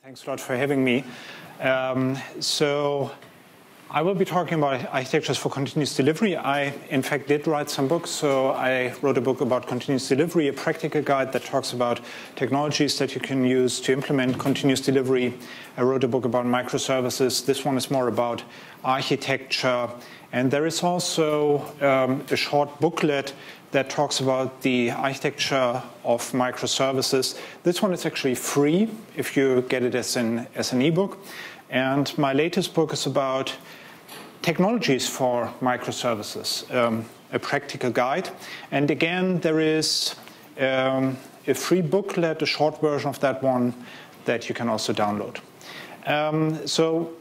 Thanks a lot for having me. So I will be talking about architectures for continuous delivery. I, in fact, did write some books. So I wrote a book about continuous delivery, a practical guide that talks about technologies that you can use to implement continuous delivery. I wrote a book about microservices. This one is more about architecture. And there is also a short booklet that talks about the architecture of microservices. This one is actually free if you get it as an ebook. And my latest book is about technologies for microservices, a practical guide. And again, there is a free booklet, a short version of that one that you can also download. So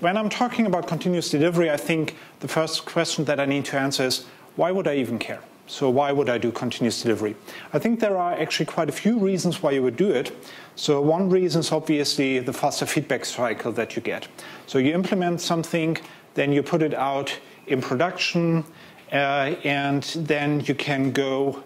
when I'm talking about continuous delivery, I think the first question that I need to answer is, why would I even care? So why would I do continuous delivery? I think there are actually quite a few reasons why you would do it. So one reason is obviously the faster feedback cycle that you get. So you implement something, then you put it out in production, and then you can go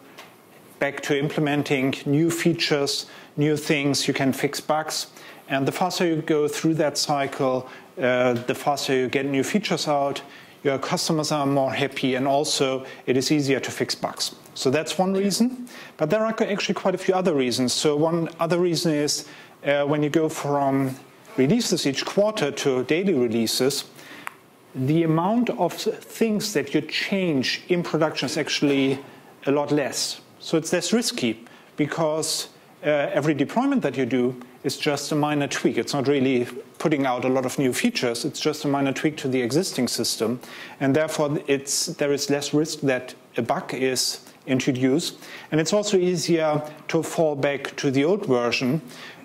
back to implementing new features, new things, you can fix bugs. And the faster you go through that cycle, the faster you get new features out, your customers are more happy, and also it is easier to fix bugs. So that's one reason. But there are actually quite a few other reasons. So one other reason is when you go from releases each quarter to daily releases, the amount of things that you change in production is actually a lot less. So it's less risky because every deployment that you do is just a minor tweak. It's not really putting out a lot of new features. It's just a minor tweak to the existing system. And therefore, there is less risk that a bug is introduced. And it's also easier to fall back to the old version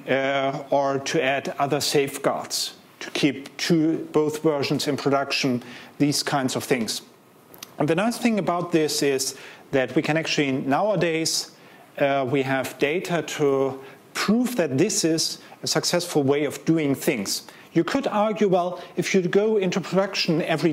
or to add other safeguards to keep both versions in production, these kinds of things. And the nice thing about this is that we can actually, nowadays, we have data to prove that this is a successful way of doing things. You could argue, well, if you go into production every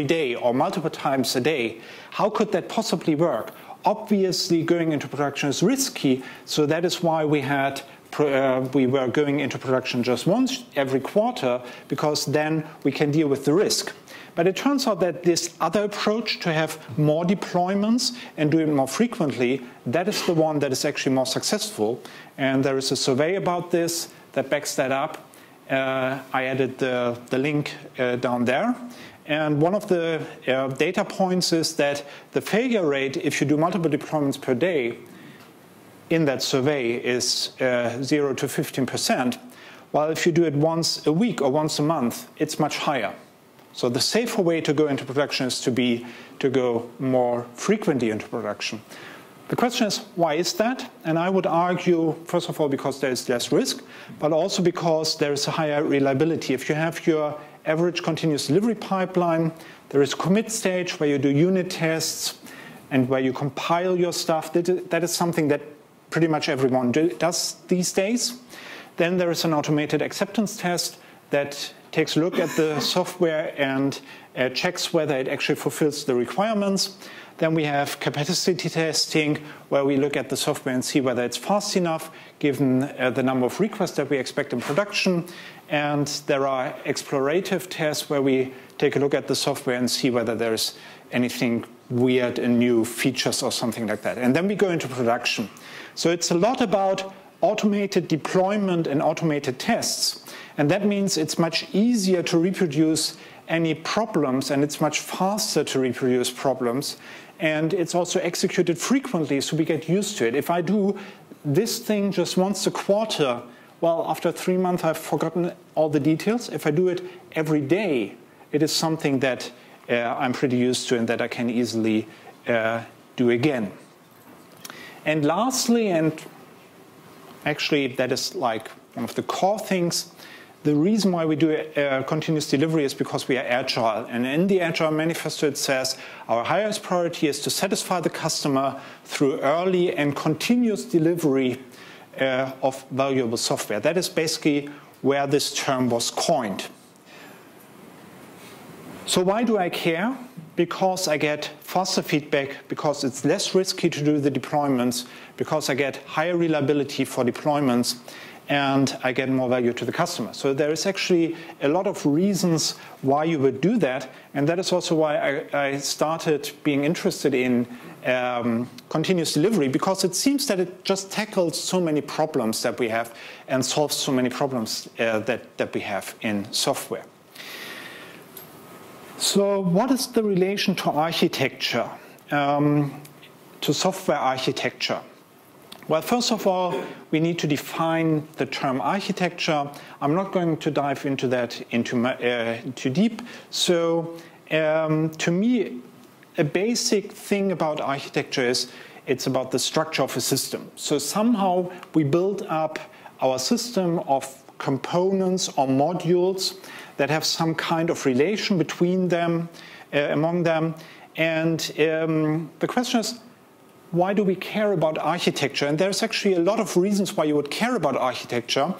day or multiple times a day, how could that possibly work? Obviously, going into production is risky, so that is why we were going into production just once every quarter, because then we can deal with the risk. But it turns out that this other approach, to have more deployments and do it more frequently, that is the one that is actually more successful. And there is a survey about this that backs that up. I added the link down there. And one of the data points is that the failure rate, if you do multiple deployments per day, in that survey is 0 to 15%, while if you do it once a week or once a month, it's much higher. So the safer way to go into production is to go more frequently into production. The question is, why is that? And I would argue, first of all, because there is less risk, but also because there is a higher reliability. If you have your average continuous delivery pipeline, there is a commit stage where you do unit tests and where you compile your stuff. That is something that pretty much everyone does these days. Then there is an automated acceptance test that takes a look at the software and checks whether it actually fulfills the requirements. Then we have capacity testing, where we look at the software and see whether it's fast enough, given the number of requests that we expect in production. And there are explorative tests, where we take a look at the software and see whether there's anything weird and new features or something like that. And then we go into production. So it's a lot about automated deployment and automated tests. And that means it's much easier to reproduce any problems, and it's much faster to reproduce problems. And it's also executed frequently, so we get used to it. If I do this thing just once a quarter, well, after 3 months, I've forgotten all the details. If I do it every day, it is something that I'm pretty used to and that I can easily do again. And lastly, and actually that is like one of the core things, the reason why we do continuous delivery is because we are agile. And in the Agile Manifesto, it says our highest priority is to satisfy the customer through early and continuous delivery of valuable software. That is basically where this term was coined. So why do I care? Because I get faster feedback, because it's less risky to do the deployments, because I get higher reliability for deployments, and I get more value to the customer. So there is actually a lot of reasons why you would do that, and that is also why I started being interested in continuous delivery, because it seems that it just tackles so many problems that we have and solves so many problems that we have in software. So what is the relation to architecture, to software architecture? Well, first of all, we need to define the term architecture. I'm not going to dive into that too deep. So to me, a basic thing about architecture is it's about the structure of a system. So somehow we build up our system of components or modules that have some kind of relation between them, among them. And the question is, why do we care about architecture? And there's actually a lot of reasons why you would care about architecture.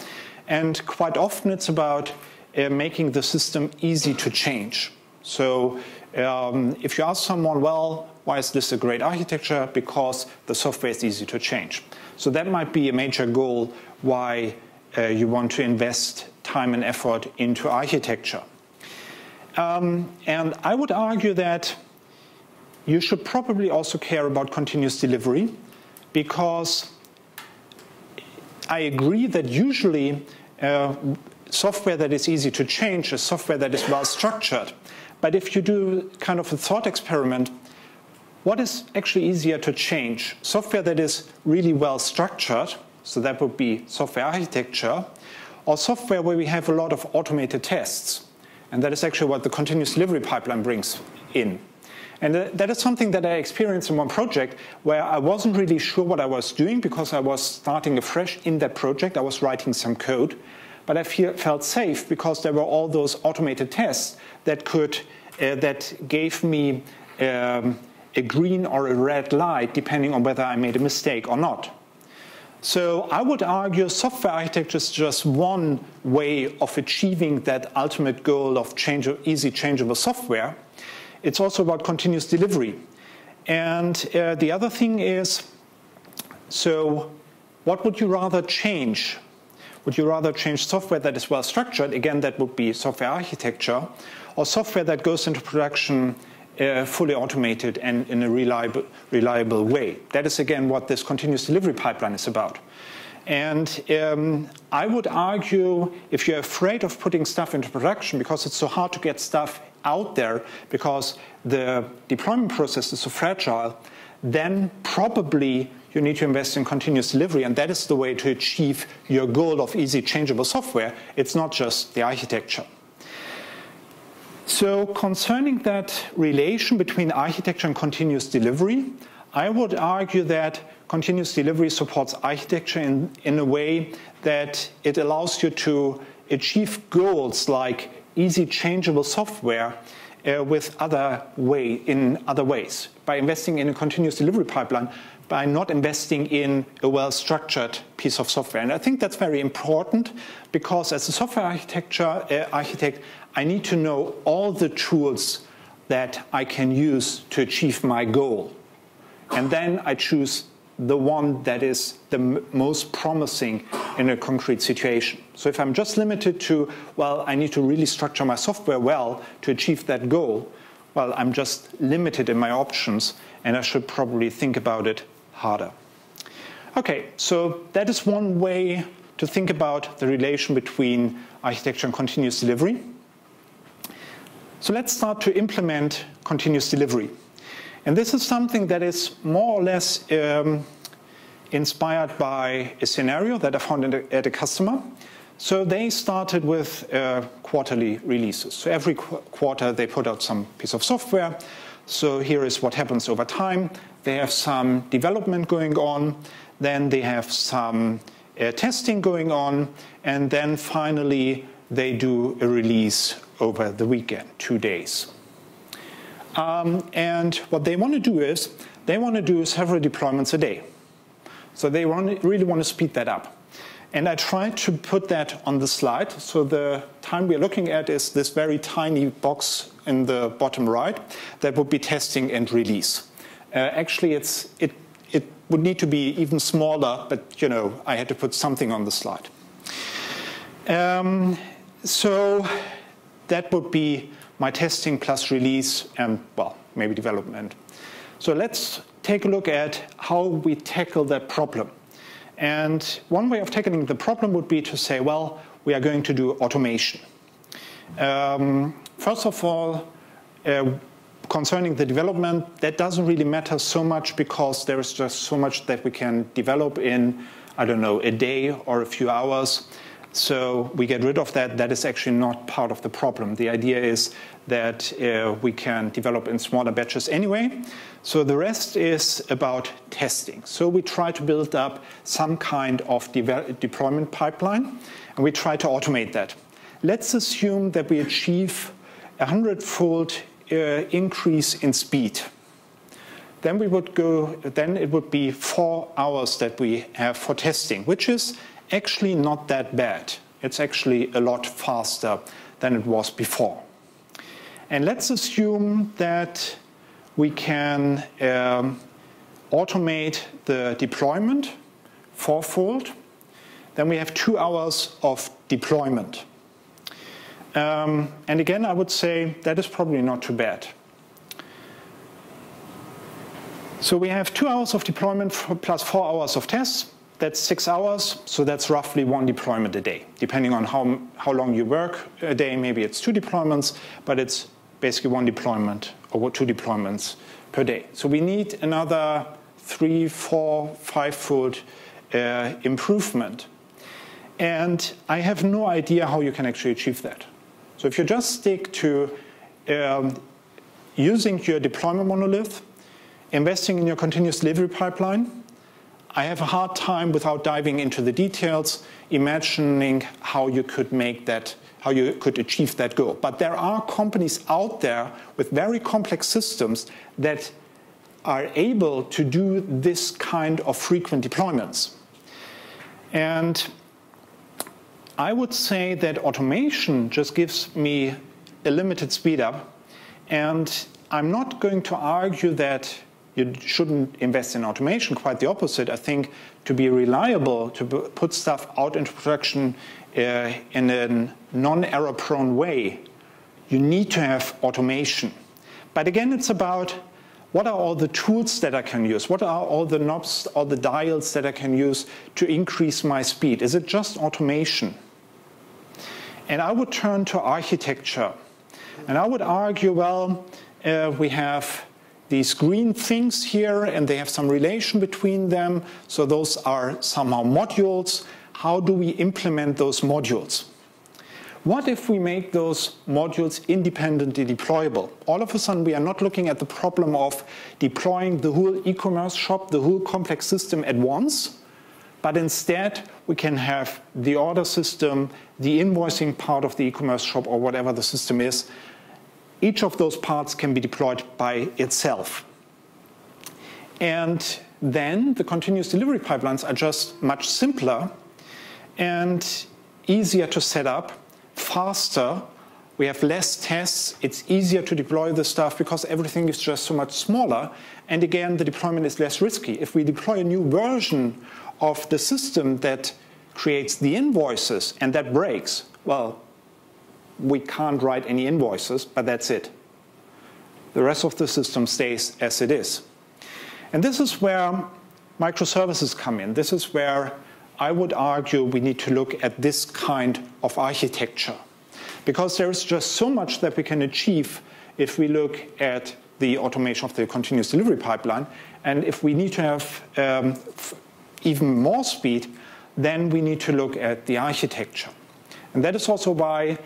And quite often it's about making the system easy to change. So if you ask someone, well, why is this a great architecture? Because the software is easy to change. So that might be a major goal why you want to invest time and effort into architecture. And I would argue that you should probably also care about continuous delivery, because I agree that usually software that is easy to change is software that is well structured. But if you do kind of a thought experiment, what is actually easier to change? Software that is really well structured, so that would be software architecture, or software where we have a lot of automated tests. And that is actually what the continuous delivery pipeline brings in. And that is something that I experienced in one project where I wasn't really sure what I was doing because I was starting afresh in that project. I was writing some code, but I felt safe because there were all those automated tests that gave me a green or a red light depending on whether I made a mistake or not. So I would argue software architecture is just one way of achieving that ultimate goal of easy changeable software. It's also about continuous delivery. And the other thing is, so what would you rather change? Would you rather change software that is well structured? Again, that would be software architecture, or software that goes into production fully automated and in a reliable way. That is, again, what this continuous delivery pipeline is about. And I would argue, if you're afraid of putting stuff into production because it's so hard to get stuff out there because the deployment process is so fragile, then probably you need to invest in continuous delivery, and that is the way to achieve your goal of easy changeable software. It's not just the architecture. So concerning that relation between architecture and continuous delivery, I would argue that continuous delivery supports architecture in a way that it allows you to achieve goals like easy changeable software in other ways, by investing in a continuous delivery pipeline, by not investing in a well-structured piece of software. And I think that's very important because as a software architect, I need to know all the tools that I can use to achieve my goal. And then I choose the one that is the most promising in a concrete situation. So if I'm just limited to, well, I need to really structure my software well to achieve that goal, well, I'm just limited in my options, and I should probably think about it harder. Okay, so that is one way to think about the relation between architecture and continuous delivery. So let's start to implement continuous delivery. And this is something that is more or less inspired by a scenario that I found at a customer. So they started with quarterly releases. So every quarter they put out some piece of software. So here is what happens over time. They have some development going on, then they have some testing going on, and then finally they do a release over the weekend, 2 days. And what they want to do is, they want to do several deployments a day. So they really want to speed that up. And I tried to put that on the slide. So the time we're looking at is this very tiny box in the bottom right. That would be testing and release. Actually, it would need to be even smaller, but I had to put something on the slide. So that would be my testing plus release and, well, maybe development. So let's take a look at how we tackle that problem. And one way of tackling the problem would be to say, well, we are going to do automation. First of all, concerning the development, that doesn't really matter so much because there is just so much that we can develop in, I don't know, a day or a few hours. So we get rid of that. That is actually not part of the problem. The idea is that we can develop in smaller batches anyway. So the rest is about testing. So we try to build up some kind of deployment pipeline, and we try to automate that. Let's assume that we achieve a 100-fold increase in speed. Then we would go. Then it would be 4 hours that we have for testing, which is actually not that bad. It's actually a lot faster than it was before. And let's assume that we can automate the deployment 4-fold. Then we have 2 hours of deployment. And again, I would say that is probably not too bad. So we have 2 hours of deployment plus 4 hours of tests. That's 6 hours, so that's roughly 1 deployment a day. Depending on how long you work a day, maybe it's 2 deployments, but it's basically 1 deployment or 2 deployments per day. So we need another 3, 4, 5-fold improvement. And I have no idea how you can actually achieve that. So if you just stick to using your deployment monolith, investing in your continuous delivery pipeline, I have a hard time, without diving into the details, imagining how you could make that, how you could achieve that goal. But there are companies out there with very complex systems that are able to do this kind of frequent deployments. And I would say that automation just gives me a limited speed up. And I'm not going to argue that you shouldn't invest in automation, quite the opposite. I think to be reliable, to put stuff out into production in a non-error prone way, you need to have automation. But again, it's about what are all the tools that I can use? What are all the knobs, all the dials that I can use to increase my speed? Is it just automation? And I would turn to architecture. And I would argue, well, we have these green things here, and they have some relation between them. So those are somehow modules. How do we implement those modules? What if we make those modules independently deployable? All of a sudden, we are not looking at the problem of deploying the whole e-commerce shop, the whole complex system at once, but instead, we can have the order system, the invoicing part of the e-commerce shop, or whatever the system is. Each of those parts can be deployed by itself. And then the continuous delivery pipelines are just much simpler and easier to set up, faster. We have less tests. It's easier to deploy the stuff because everything is just so much smaller. And again, the deployment is less risky. If we deploy a new version of the system that creates the invoices and that breaks, well, we can't write any invoices, but that's it. The rest of the system stays as it is. And this is where microservices come in. This is where I would argue we need to look at this kind of architecture. Because there is just so much that we can achieve if we look at the automation of the continuous delivery pipeline. And if we need to have even more speed, then we need to look at the architecture. And that is also why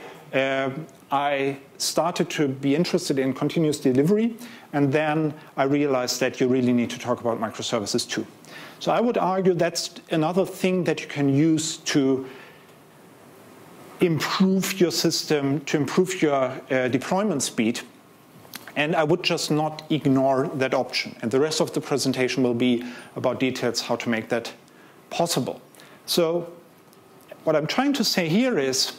I started to be interested in continuous delivery, and then I realized that you really need to talk about microservices too. So I would argue that's another thing that you can use to improve your system, to improve your deployment speed, and I would just not ignore that option. And the rest of the presentation will be about details how to make that possible. So what I'm trying to say here is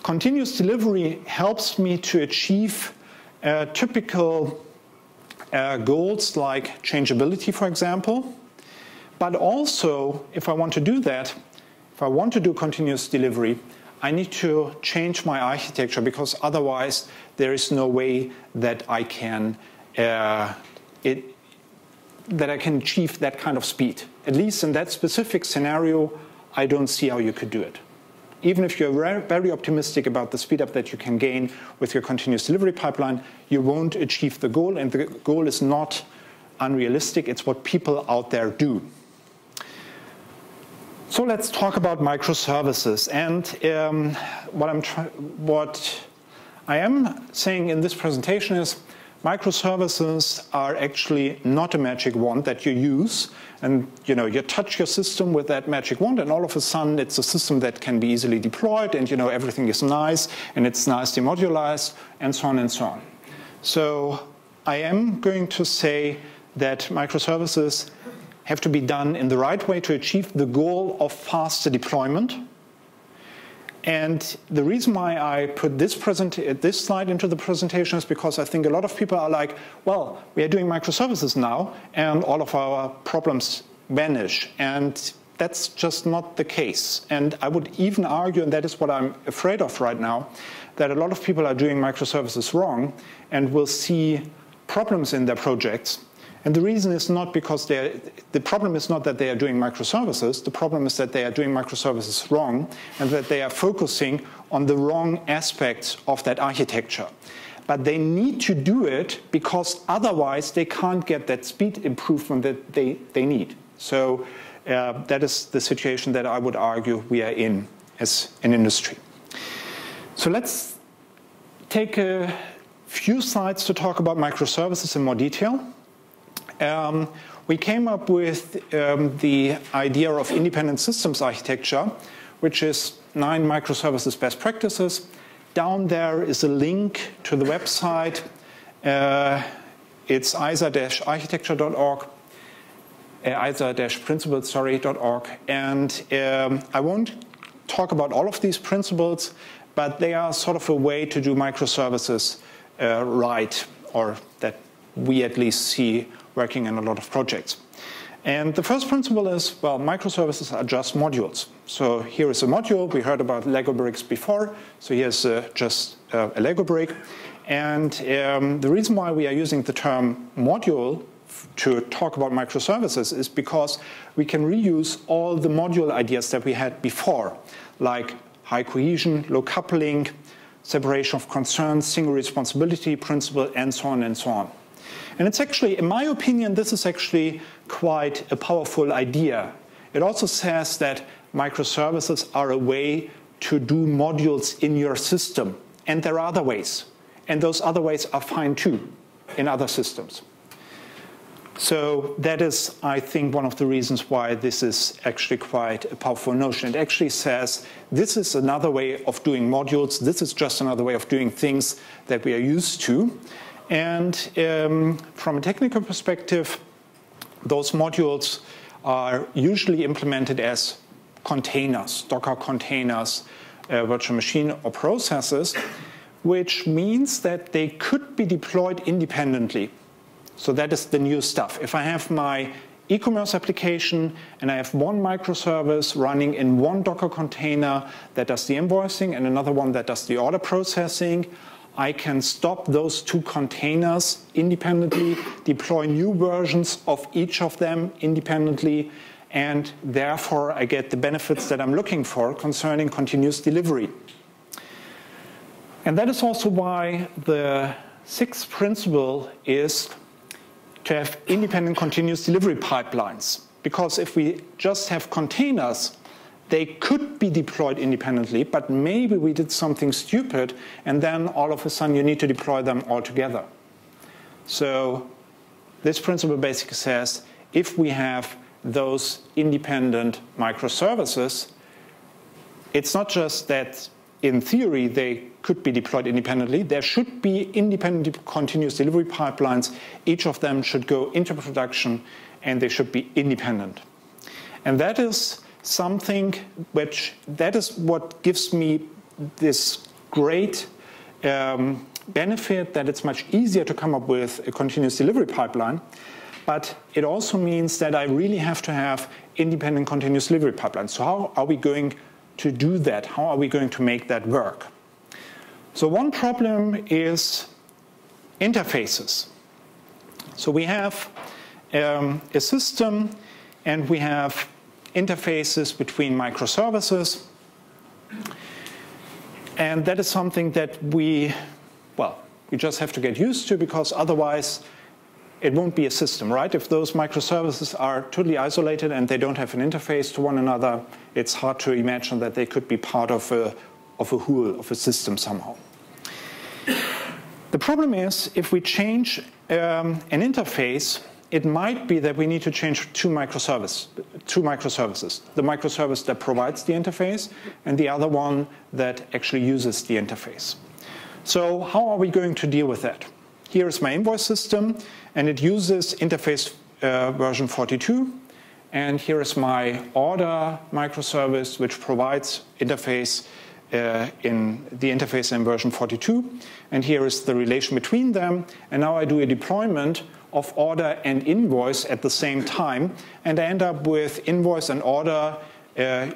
continuous delivery helps me to achieve typical goals like changeability, for example. But also, if I want to do that, if I want to do continuous delivery, I need to change my architecture, because otherwise there is no way that I can achieve that kind of speed. At least in that specific scenario, I don't see how you could do it. Even if you're very optimistic about the speed up that you can gain with your continuous delivery pipeline, you won't achieve the goal, and the goal is not unrealistic. It's what people out there do. So let's talk about microservices. And what I am saying in this presentation is microservices are actually not a magic wand that you use, and you touch your system with that magic wand, and all of a sudden it's a system that can be easily deployed, and everything is nice, and it's nicely modularized, and so on and so on. So I am going to say that microservices have to be done in the right way to achieve the goal of faster deployment. And the reason why I put this slide into the presentation is because I think a lot of people are like, well, we are doing microservices now, and all of our problems vanish. And that's just not the case. And I would even argue, and that is what I'm afraid of right now, that a lot of people are doing microservices wrong and will see problems in their projects. And the reason is not because the problem is not that they are doing microservices. The problem is that they are doing microservices wrong, and that they are focusing on the wrong aspects of that architecture. But they need to do it because otherwise they can't get that speed improvement that they need. So that is the situation that I would argue we are in as an industry. So let's take a few slides to talk about microservices in more detail. We came up with the idea of independent systems architecture, which is 9 microservices best practices. Down there is a link to the website. It's isa-architecture.org, isa-principles.org. And I won't talk about all of these principles, but they are sort of a way to do microservices right, or that we at least see working in a lot of projects. And the first principle is, well, microservices are just modules. So here is a module. We heard about Lego bricks before. So here's just a Lego brick. And the reason why we are using the term module to talk about microservices is because we can reuse all the module ideas that we had before, like high cohesion, low coupling, separation of concerns, single responsibility principle, and so on and so on. And it's actually, in my opinion, this is actually quite a powerful idea. It also says that microservices are a way to do modules in your system. And there are other ways. And those other ways are fine too in other systems. So that is, I think, one of the reasons why this is actually quite a powerful notion. It actually says this is another way of doing modules. This is just another way of doing things that we are used to. And from a technical perspective, those modules are usually implemented as containers, Docker containers, virtual machine or processes, which means that they could be deployed independently. So that is the new stuff. If I have my e-commerce application and I have one microservice running in one Docker container that does the invoicing and another one that does the order processing, I can stop those 2 containers independently, deploy new versions of each of them independently, and therefore I get the benefits that I'm looking for concerning continuous delivery. And that is also why the 6th principle is to have independent continuous delivery pipelines. Because if we just have containers, they could be deployed independently, but maybe we did something stupid, and then all of a sudden you need to deploy them all together. So this principle basically says if we have those independent microservices, it's not just that in theory they could be deployed independently. There should be independent continuous delivery pipelines. Each of them should go into production, and they should be independent. And that is something that is what gives me this great benefit that it's much easier to come up with a continuous delivery pipeline. but it also means that I really have to have independent continuous delivery pipelines. So how are we going to do that? How are we going to make that work? So one problem is interfaces. So we have a system, and we have interfaces between microservices. And that is something that we just have to get used to, because otherwise it won't be a system, right? If those microservices are totally isolated and they don't have an interface to one another, it's hard to imagine that they could be part of a whole, of a system somehow. The problem is, if we change an interface, it might be that we need to change two microservices. The microservice that provides the interface and the other one that actually uses the interface. So how are we going to deal with that? Here is my invoice system, and it uses interface version 42. And here is my order microservice, which provides interface in the interface in version 42. And here is the relation between them. And now I do a deployment of order and invoice at the same time, and I end up with invoice and order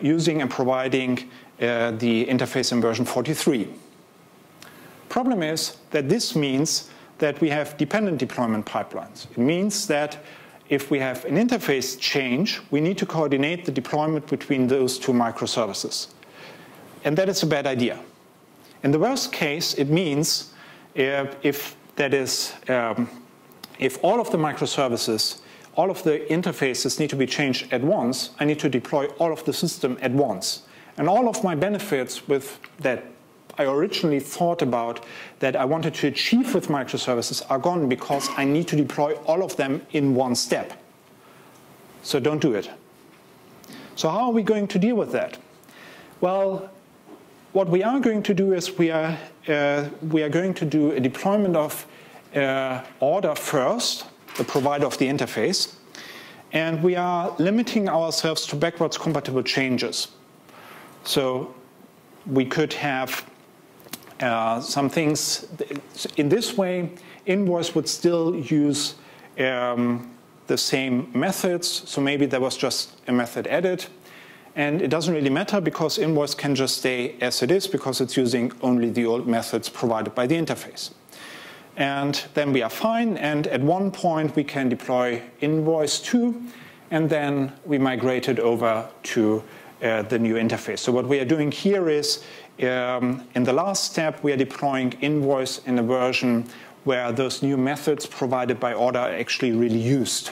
using and providing the interface in version 43. Problem is that this means that we have dependent deployment pipelines. It means that if we have an interface change, we need to coordinate the deployment between those two microservices. And that is a bad idea. In the worst case, it means if all of the microservices, all of the interfaces need to be changed at once, I need to deploy all of the system at once. And all of my benefits with that I originally thought about that I wanted to achieve with microservices are gone because I need to deploy all of them in one step. So don't do it. So how are we going to deal with that? Well, what we are going to do is we are going to do a deployment of order first, the provider of the interface, and we are limiting ourselves to backwards compatible changes. So we could have some things. In this way, invoice would still use the same methods. So maybe there was just a method added. And it doesn't really matter because invoice can just stay as it is because it's using only the old methods provided by the interface. And then we are fine. And at one point, we can deploy invoice 2. And then we migrate it over to the new interface. So what we are doing here is, in the last step, we are deploying invoice in a version where those new methods provided by order are actually really used.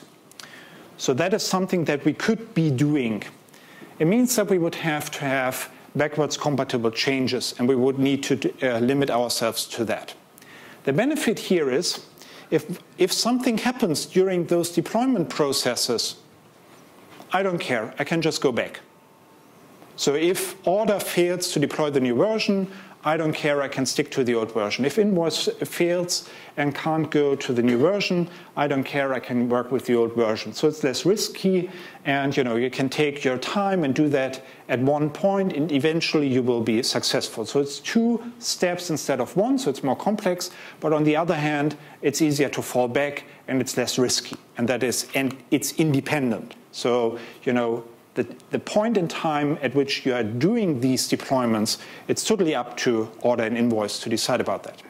So that is something that we could be doing. It means that we would have to have backwards compatible changes, and we would need to limit ourselves to that. The benefit here is, if something happens during those deployment processes, I don't care. I can just go back. So if order fails to deploy the new version, I don't care. I can stick to the old version. If invoice fails and can't go to the new version, I don't care. I can work with the old version. So it's less risky, and you can take your time and do that at one point, and eventually you will be successful. So it's 2 steps instead of 1, so it's more complex. But on the other hand, it's easier to fall back, and it's less risky, and it's independent. So the point in time at which you are doing these deployments, it's totally up to order and invoice to decide about that.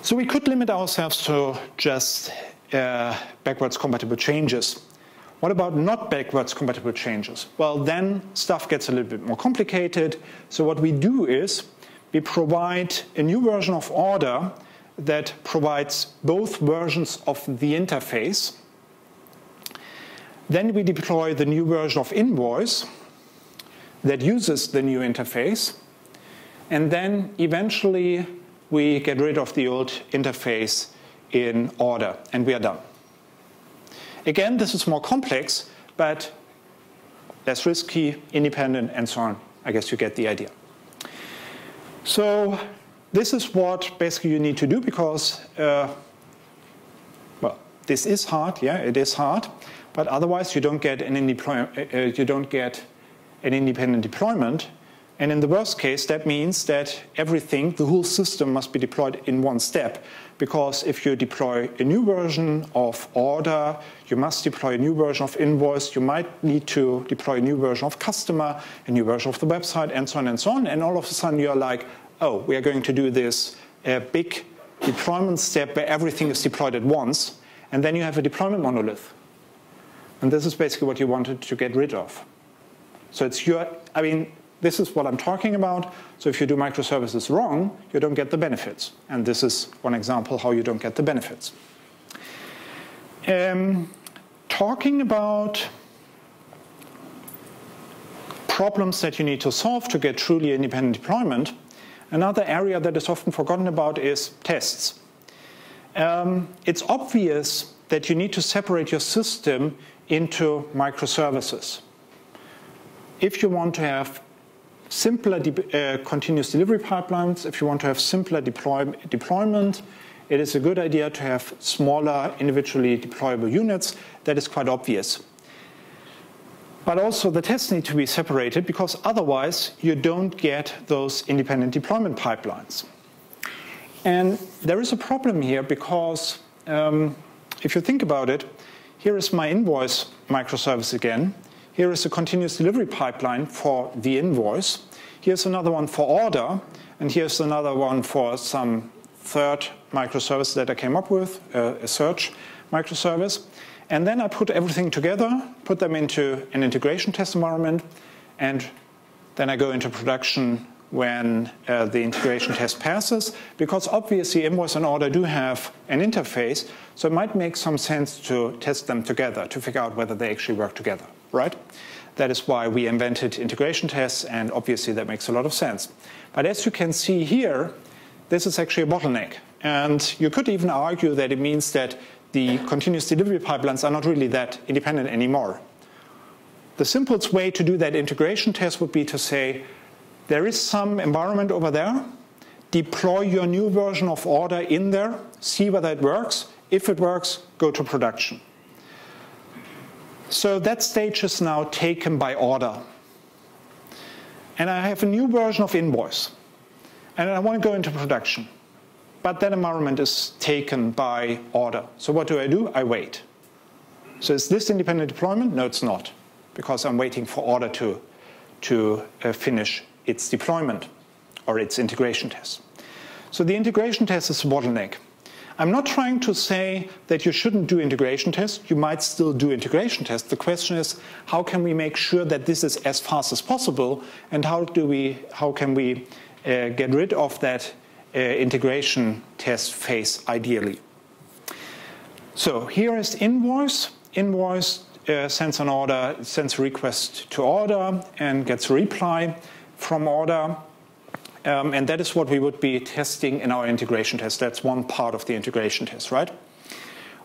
So we could limit ourselves to just backwards compatible changes. What about not backwards compatible changes? Well, then stuff gets a little bit more complicated. So what we do is we provide a new version of order that provides both versions of the interface. Then we deploy the new version of invoice that uses the new interface. And then eventually we get rid of the old interface in order, and we are done. Again, this is more complex, but less risky, independent, and so on. I guess you get the idea. So this is what basically you need to do because, this is hard. Yeah, it is hard. But otherwise, you don't get an independent deployment And in the worst case, that means that everything, the whole system, must be deployed in one step. Because if you deploy a new version of order, you must deploy a new version of invoice, you might need to deploy a new version of customer, a new version of the website, and so on and so on. And all of a sudden you're like, oh, we are going to do this big deployment step where everything is deployed at once. And then you have a deployment monolith. And this is basically what you wanted to get rid of. So it's this is what I'm talking about. So if you do microservices wrong, you don't get the benefits. And this is one example how you don't get the benefits. Talking about problems that you need to solve to get truly independent deployment, another area that is often forgotten about is tests. It's obvious that you need to separate your system into microservices. If you want to have simpler continuous delivery pipelines, if you want to have simpler deployment, it is a good idea to have smaller individually deployable units. That is quite obvious. But also the tests need to be separated because otherwise you don't get those independent deployment pipelines. And there is a problem here because if you think about it, here is my invoice microservice again. Here is a continuous delivery pipeline for the invoice. Here's another one for order. And here's another one for some third microservice that I came up with, a search microservice. And then I put everything together, put them into an integration test environment, and then I go into production when the integration test passes, because obviously invoice and order do have an interface, so it might make some sense to test them together to figure out whether they actually work together, right? That is why we invented integration tests, and obviously that makes a lot of sense. But as you can see here, this is actually a bottleneck. And you could even argue that it means that the continuous delivery pipelines are not really that independent anymore. The simplest way to do that integration test would be to say, there is some environment over there, deploy your new version of order in there, see whether it works. If it works, go to production. So that stage is now taken by order. And I have a new version of invoice, and I want to go into production. But that environment is taken by order. So what do? I wait. So is this independent deployment? No, it's not, because I'm waiting for order to finish its deployment or its integration test. So the integration test is a bottleneck. I'm not trying to say that you shouldn't do integration tests. You might still do integration tests. The question is, how can we make sure that this is as fast as possible, and how can we get rid of that integration test phase ideally? So here is invoice. Invoice sends an order, sends a request to order, and gets a reply from order. And that is what we would be testing in our integration test. That's one part of the integration test, right?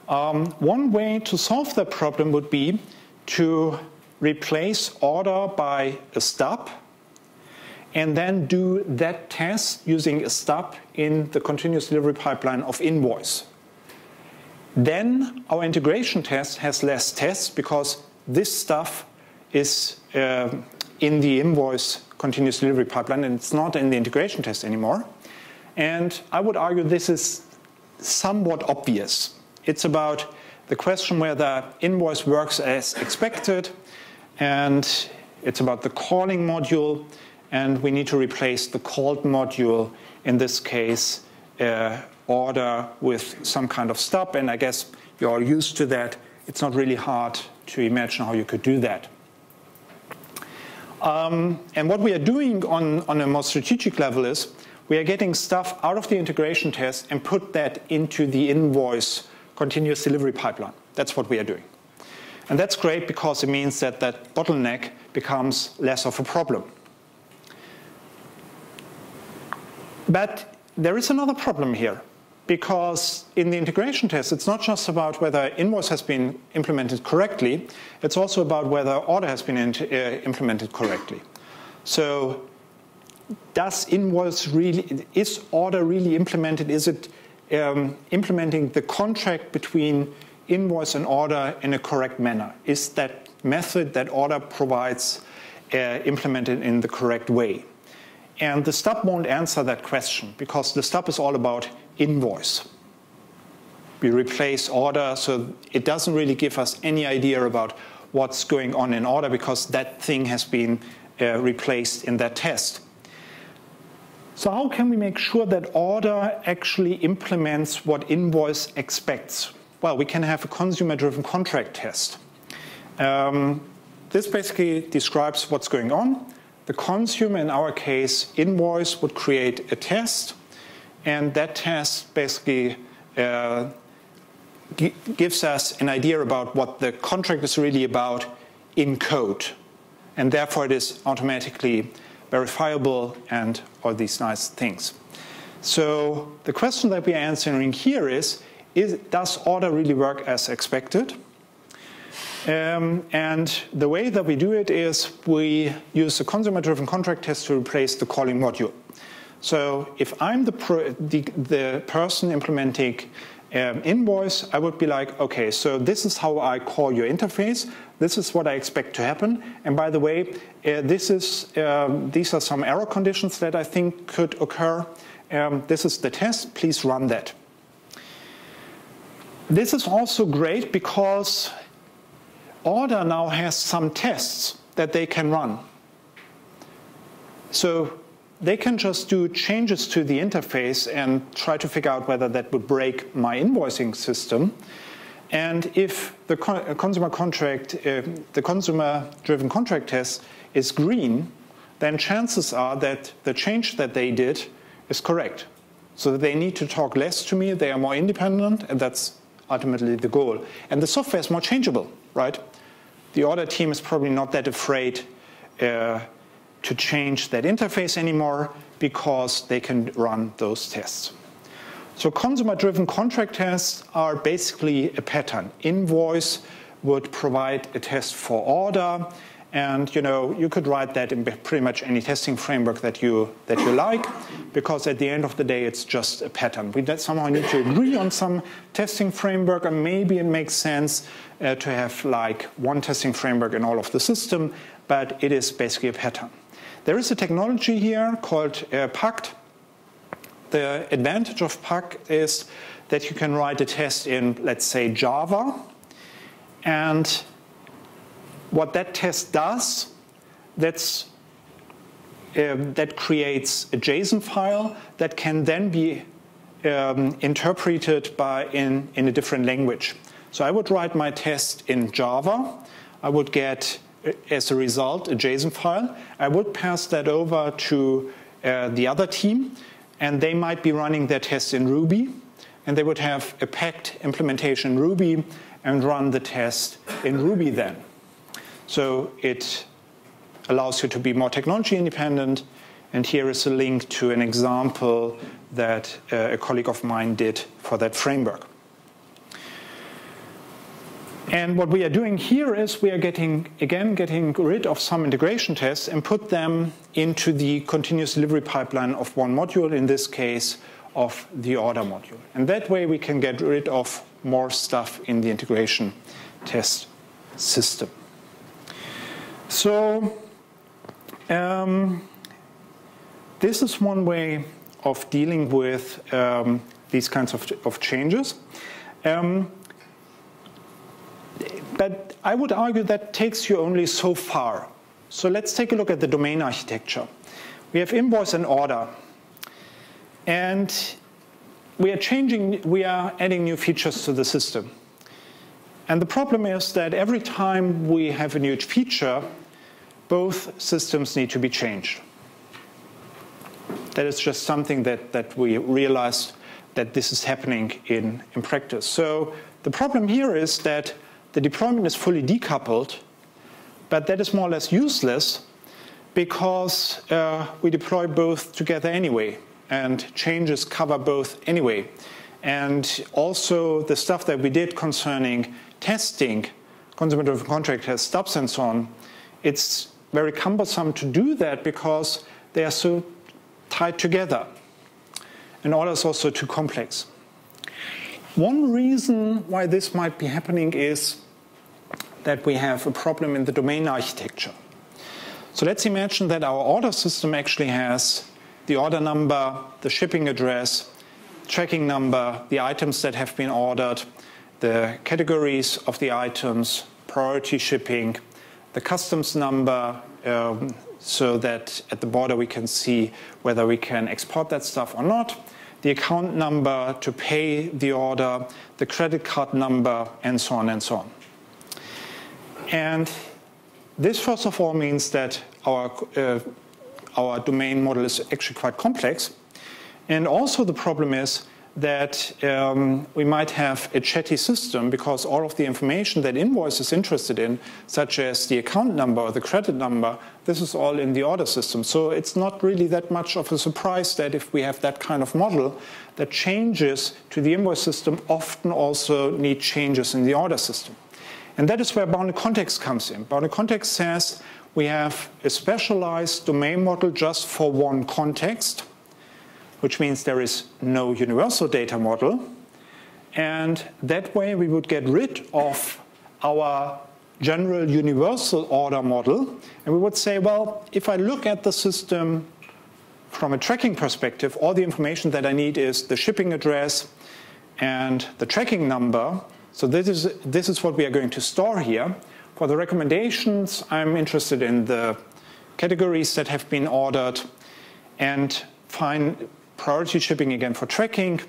One way to solve that problem would be to replace order by a stub, and then do that test using a stub in the continuous delivery pipeline of invoice. Then our integration test has less tests because this stuff is in the invoice continuous delivery pipeline, and it's not in the integration test anymore. And I would argue this is somewhat obvious. It's about the question whether invoice works as expected, and it's about the calling module, and we need to replace the called module, in this case, order, with some kind of stub. And I guess you're all used to that. It's not really hard to imagine how you could do that. And what we are doing on a more strategic level is we are getting stuff out of the integration test and put that into the invoice continuous delivery pipeline. That's what we are doing. And that's great because it means that that bottleneck becomes less of a problem. But there is another problem here, because in the integration test, it's not just about whether invoice has been implemented correctly, it's also about whether order has been implemented correctly. So is order really implemented? Is it implementing the contract between invoice and order in a correct manner? Is that method that order provides implemented in the correct way? And the stub won't answer that question because the stub is all about invoice. We replace order, so it doesn't really give us any idea about what's going on in order because that thing has been replaced in that test. So how can we make sure that order actually implements what invoice expects? Well, we can have a consumer-driven contract test. This basically describes what's going on. The consumer, in our case, invoice, would create a test, and that test basically gives us an idea about what the contract is really about in code. And therefore, it is automatically verifiable and all these nice things. So the question that we are answering here is does order really work as expected? And the way that we do it is we use the consumer-driven contract test to replace the calling module. So if I'm the person implementing invoice, I would be like, okay, so this is how I call your interface. This is what I expect to happen. And by the way, these are some error conditions that I think could occur. This is the test. Please run that. This is also great because order now has some tests that they can run. So they can just do changes to the interface and try to figure out whether that would break my invoicing system. And if the consumer-driven contract test is green, then chances are that the change that they did is correct. So they need to talk less to me, they are more independent, and that's ultimately the goal. And the software is more changeable, right? The order team is probably not that afraid to change that interface anymore because they can run those tests. So consumer-driven contract tests are basically a pattern. Invoice would provide a test for order, and you could write that in pretty much any testing framework that you like, because at the end of the day, it's just a pattern. We somehow need to agree on some testing framework, and maybe it makes sense to have like one testing framework in all of the system, but it is basically a pattern. There is a technology here called Pact. The advantage of Pact is that you can write a test in, let's say, Java. And what that test does, that creates a JSON file that can then be interpreted in a different language. So I would write my test in Java. I would get, as a result, a JSON file. I would pass that over to the other team, and they might be running their test in Ruby, and they would have a packed implementation in Ruby and run the test in Ruby then. So it allows you to be more technology independent, and here is a link to an example that a colleague of mine did for that framework. And what we are doing here is we are getting rid of some integration tests and put them into the continuous delivery pipeline of one module, in this case of the order module. And that way we can get rid of more stuff in the integration test system. So this is one way of dealing with these kinds of changes. But I would argue that takes you only so far. So let's take a look at the domain architecture. We have invoice and order. And we are adding new features to the system. And the problem is that every time we have a new feature, both systems need to be changed. That is just something that we realized that this is happening in practice. So the problem here is that the deployment is fully decoupled, but that is more or less useless because we deploy both together anyway, and changes cover both anyway. And also the stuff that we did concerning testing, consumer-driven contract test stubs and so on, it's very cumbersome to do that because they are so tied together. And order is also too complex. One reason why this might be happening is that we have a problem in the domain architecture. So let's imagine that our order system actually has the order number, the shipping address, tracking number, the items that have been ordered, the categories of the items, priority shipping, the customs number, so that at the border we can see whether we can export that stuff or not, the account number to pay the order, the credit card number, and so on and so on. And this, first of all, means that our domain model is actually quite complex. And also the problem is that we might have a chatty system because all of the information that invoice is interested in, such as the account number or the credit number, this is all in the order system. So it's not really that much of a surprise that if we have that kind of model, that changes to the invoice system often also need changes in the order system. And that is where bounded context comes in. Bounded context says we have a specialized domain model just for one context, which means there is no universal data model. And that way we would get rid of our general universal order model. And we would say, well, if I look at the system from a tracking perspective, all the information that I need is the shipping address and the tracking number. So this is what we are going to store here. For the recommendations, I'm interested in the categories that have been ordered and find priority shipping again for tracking.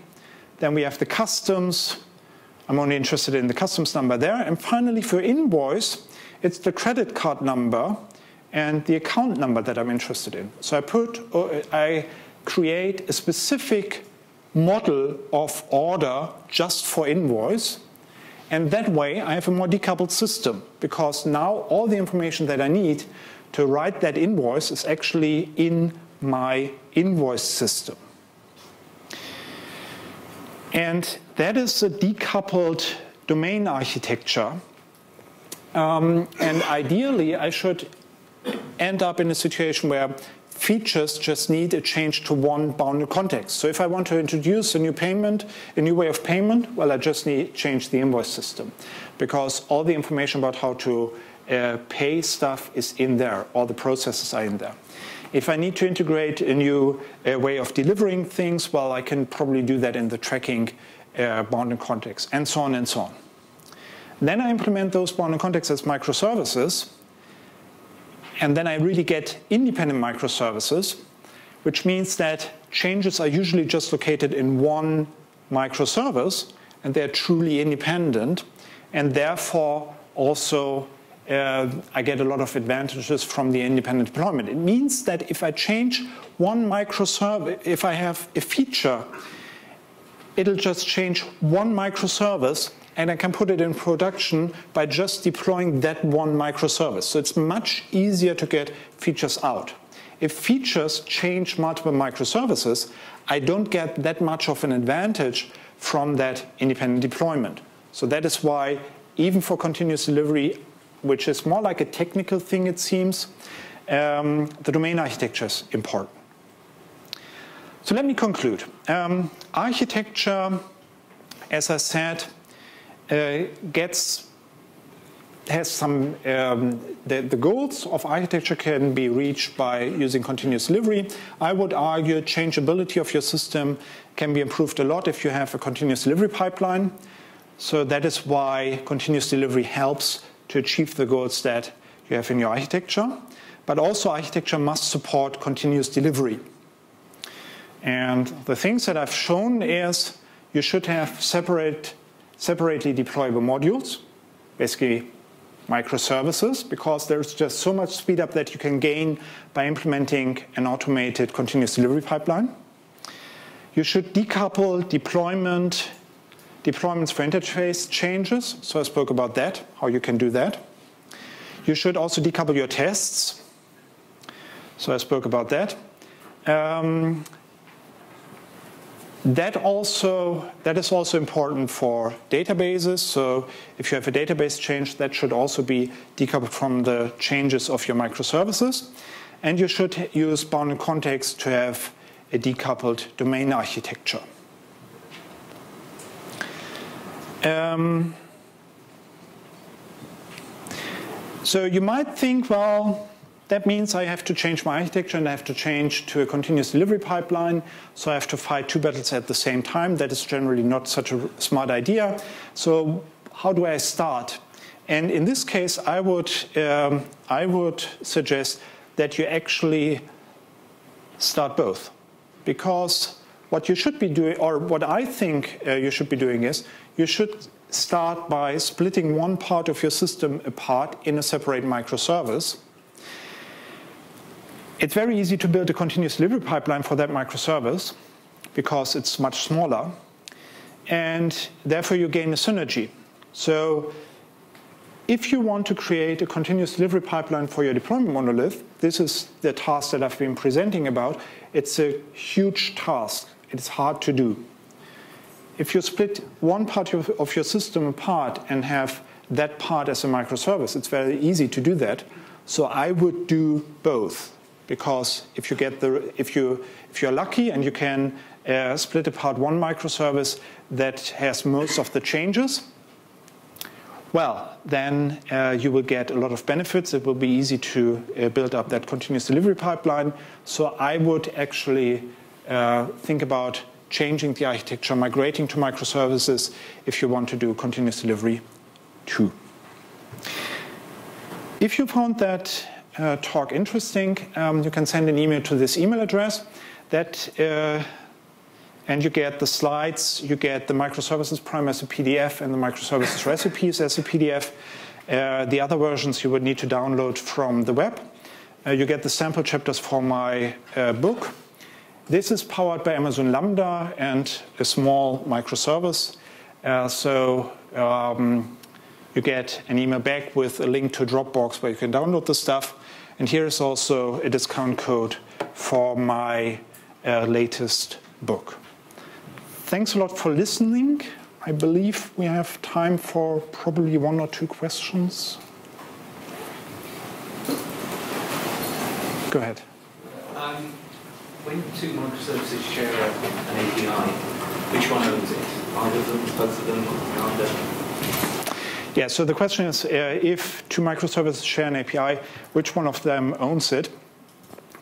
Then we have the customs. I'm only interested in the customs number there. And finally, for invoice, it's the credit card number and the account number that I'm interested in. So I create a specific model of order just for invoice. And that way, I have a more decoupled system because now all the information that I need to write that invoice is actually in my invoice system. And that is a decoupled domain architecture. And ideally, I should end up in a situation where features just need a change to one bounded context. So if I want to introduce a new payment, a new way of payment, well, I just need to change the invoice system because all the information about how to pay stuff is in there. All the processes are in there. If I need to integrate a new way of delivering things, well, I can probably do that in the tracking bounded context, and so on and so on. Then I implement those bounded contexts as microservices, and then I really get independent microservices, which means that changes are usually just located in one microservice, and they're truly independent, and therefore also I get a lot of advantages from the independent deployment. It means that if I change one microservice, if I have a feature, it'll just change one microservice, and I can put it in production by just deploying that one microservice. So it's much easier to get features out. If features change multiple microservices, I don't get that much of an advantage from that independent deployment. So that is why, even for continuous delivery, which is more like a technical thing, it seems, the domain architecture is important. So let me conclude. Architecture, as I said, has some, the goals of architecture can be reached by using continuous delivery. I would argue changeability of your system can be improved a lot if you have a continuous delivery pipeline. So that is why continuous delivery helps to achieve the goals that you have in your architecture. But also architecture must support continuous delivery. And the things that I've shown is you should have separately deployable modules, basically microservices, because there's just so much speed up that you can gain by implementing an automated continuous delivery pipeline. You should decouple deployments for interface changes. So I spoke about that, how you can do that. You should also decouple your tests. So I spoke about that. That is also important for databases. So if you have a database change, that should also be decoupled from the changes of your microservices. And you should use bounded context to have a decoupled domain architecture. So you might think, well, that means I have to change my architecture and I have to change to a continuous delivery pipeline. So I have to fight two battles at the same time. That is generally not such a smart idea. So how do I start? And in this case, I would suggest that you actually start both. Because what you should be doing, or what I think you should be doing is, you should start by splitting one part of your system apart in a separate microservice. It's very easy to build a continuous delivery pipeline for that microservice because it's much smaller. And therefore, you gain a synergy. So if you want to create a continuous delivery pipeline for your deployment monolith, this is the task that I've been presenting about. It's a huge task. It's hard to do. If you split one part of your system apart and have that part as a microservice, it's very easy to do that. So I would do both, because if you're lucky and you can split apart one microservice that has most of the changes, well, then you will get a lot of benefits. It will be easy to build up that continuous delivery pipeline. So I would actually think about changing the architecture, migrating to microservices if you want to do continuous delivery too. If you found that talk interesting, you can send an email to this email address. And you get the slides, you get the microservices prime as a PDF and the microservices recipes as a PDF. The other versions you would need to download from the web. You get the sample chapters for my book. This is powered by Amazon Lambda and a small microservice. You get an email back with a link to Dropbox where you can download the stuff. And here is also a discount code for my latest book. Thanks a lot for listening. I believe we have time for probably 1 or 2 questions. Go ahead. When two microservices share an API, which one owns it? Either of them, both of them, either? Yeah, so the question is, if two microservices share an API, which one of them owns it?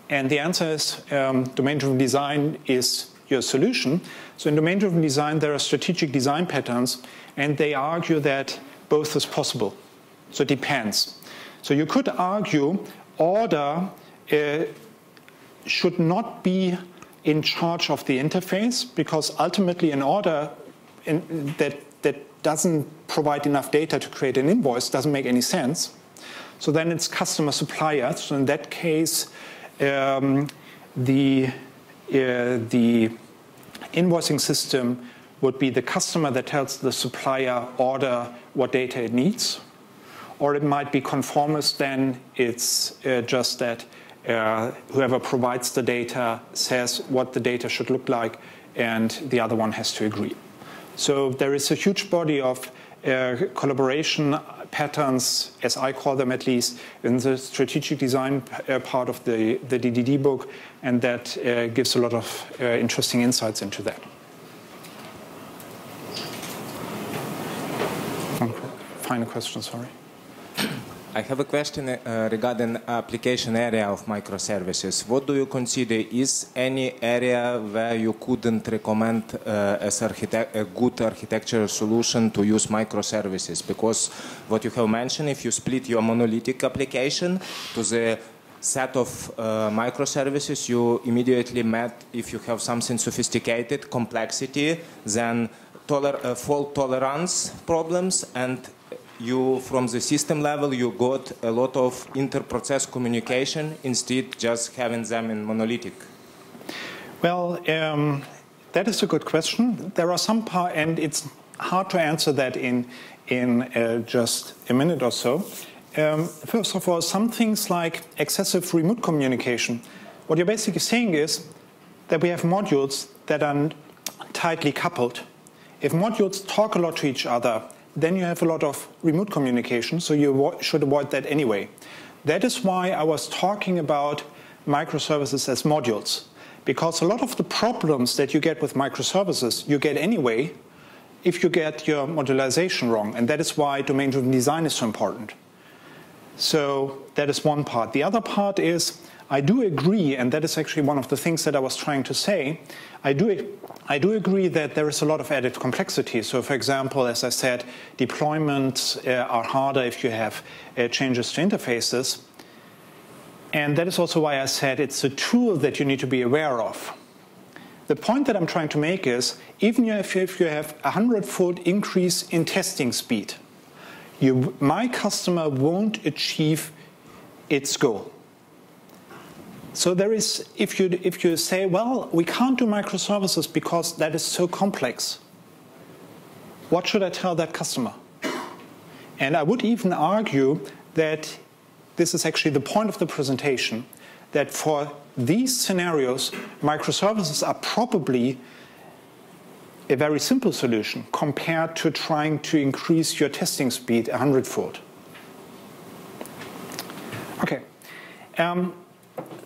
And the answer is domain-driven design is your solution. So in domain-driven design, there are strategic design patterns, and they argue that both is possible. So it depends. So you could argue order should not be in charge of the interface, because ultimately an order that doesn't provide enough data to create an invoice doesn't make any sense. So then it's customer supplier. So in that case, the invoicing system would be the customer that tells the supplier order what data it needs. Or it might be conformist, then it's just that whoever provides the data says what the data should look like, and the other one has to agree. So there is a huge body of collaboration patterns, as I call them at least, in the strategic design part of the DDD book, and that gives a lot of interesting insights into that. One final question, sorry. I have a question regarding application area of microservices. What do you consider is any area where you couldn't recommend as a good architectural solution to use microservices? Because what you have mentioned, if you split your monolithic application to the set of microservices, you immediately met, if you have something sophisticated, complexity, then fault tolerance problems, and you, from the system level, you got a lot of inter-process communication instead just having them in monolithic. Well, that is a good question. There are some and it's hard to answer that in just a minute or so. First of all, some things like excessive remote communication. What you're basically saying is that we have modules that are tightly coupled. If modules talk a lot to each other, then you have a lot of remote communication, so you should avoid that anyway. That is why I was talking about microservices as modules, because a lot of the problems that you get with microservices, you get anyway if you get your modularization wrong, and that is why domain-driven design is so important. So that is one part. The other part is, I do agree, and that is actually one of the things that I was trying to say, I do agree that there is a lot of added complexity. So for example, as I said, deployments are harder if you have changes to interfaces. And that is also why I said it's a tool that you need to be aware of. The point that I'm trying to make is, even if you have a 100-fold increase in testing speed, my customer won't achieve its goal. So there is, if you say, well, we can't do microservices because that is so complex, what should I tell that customer? And I would even argue that this is actually the point of the presentation, that for these scenarios, microservices are probably a very simple solution compared to trying to increase your testing speed 100-fold. Okay.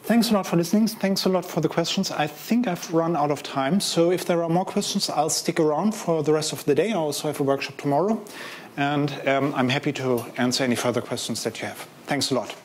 Thanks a lot for listening. Thanks a lot for the questions. I think I've run out of time. So if there are more questions, I'll stick around for the rest of the day. I also have a workshop tomorrow. And I'm happy to answer any further questions that you have. Thanks a lot.